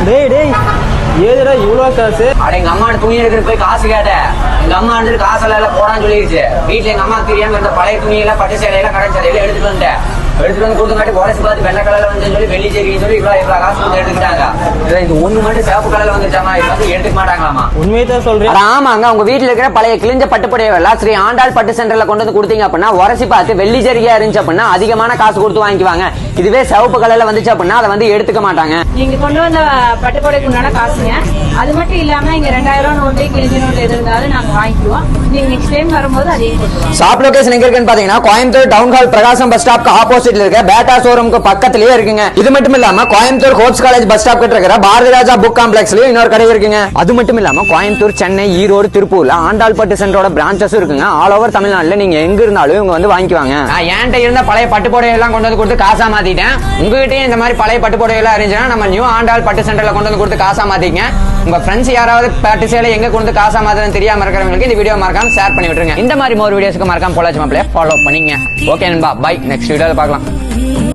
டேய் ஏதுடா இவ்வளோ காசு? அட எங்க அம்மா துணி எடுக்கிற போய் காசு கேட்டேன். எங்க அம்மா வந்துட்டு காசெல்லாம் போடான்னு சொல்லிடுச்சு. வீட்டுல எங்க அம்மா தெரியாம இந்த பழைய துணியெல்லாம் பட்டு சேலையெல்லாம் கடை சேலையில எடுத்துட்டு வந்துட்டேன். எடுத்துட்டு வந்து கொடுத்துங்காட்டி உடச்சு பார்த்து வெள்ளை கலர்ல வந்து சொல்லி வெள்ளி சேரின்னு சொல்லி இவ்வளவு காசு வந்து எடுத்துக்கிட்டாங்க. இது ஒண்ணு மட்டும் சிவப்பு கலர்ல வந்துச்சாமா, இது வந்து எடுத்துக்க மாட்டாங்களாமா. உண்மையை தான் சொல்றேன். ஆமாங்க, உங்க வீட்டுல இருக்கிற பழைய கிழிஞ்ச பட்டுப்புடைய எல்லாம் ஸ்ரீ ஆண்டாள் பட்டு சென்டர்ல கொண்டு வந்து கொடுத்தீங்க அப்படின்னா உரசி பார்த்து வெள்ளி ஜரிகையா இருந்துச்சு அப்படின்னா அதிகமான காசு கொடுத்து வாங்கிக்குவாங்க. இதுவே சிவப்பு கலர்ல வந்துச்சு அப்படின்னா அதை வந்து எடுத்துக்க மாட்டாங்க. நீங்க கொண்டு வந்த பட்டுப்புடைக்கு உண்டான காசுங்க. அது மட்டும் இல்லாம இங்க 2000 நோட்டு கிழிஞ்ச நோட்டு எது இருந்தாலும் நாங்க வாங்கிக்குவோம். நீங்க நெக்ஸ்ட் டைம் வரும்போது அதையும் கொண்டு ஷாப் லொகேஷன் எங்க இருக்குன்னு பாத்தீங்கன்னா Coimbatore town hall Prakasam bus ஸ்டாப்க்கு ஆப்போசிட்ல இருக்க பேட்டா ஷோரூம்க்கு பக்கத்துலயே இருக்குங்க. இது மட்டும் இல்லாம Coimbatore Hopes college bus stop கிட்ட இருக்கிற பாரதி ராஜா புக் காம்ப்ளெக்ஸ்லயும் இன்னொரு கடை இருக்குங்க. அது மட்டும் இல்லாம கோயம்புத்தூர், சென்னை, ஈரோடு, திருப்பூர்ல ஆண்டாள் பட்டு சென்டரோட பிரான்ச்சஸ் இருக்குங்க. ஆல் ஓவர் தமிழ்நாட்டுல நீங்க எங்க இருந்தாலும் இவங்க வந்து வாங்கிக்குவாங்க. நான் என்கிட்ட இருந்த பழைய பட்டு புடவை எல்லாம் கொண்டு வந்து கொடுத்து காசா மாத்திட்டேன். உங்ககிட்டயும் இந்த மாதிரி பழைய பட்டு புடவை எல்லாம் இருந்துச்சுன்னா நம்ம நியூ ஆண்டாள் பட்டு சென்டர்ல கொண்டு வந்து கொடுத்து காசா மாத்திங்க. உங்க ஃப்ரெண்ட்ஸ் யாராவது பட்டு சேலை எங்க கொண்டு காசா மாத்துறதுன்னு தெரியாம இருக்கிறவங்களுக்கு இந்த வீடியோ மறக்காம ஷேர் பண்ணி விட்டுருங்க. இந்த மாதிரி மோர் வீடியோஸ்க்கு மறக்காம பொள்ளாச்சி மாப்பிள்ளைய ஃபாலோ பண்ணிங்க. ஓகே நண்பா, பை. நெக்ஸ்ட் வீடியோல பார்க்கலாம்.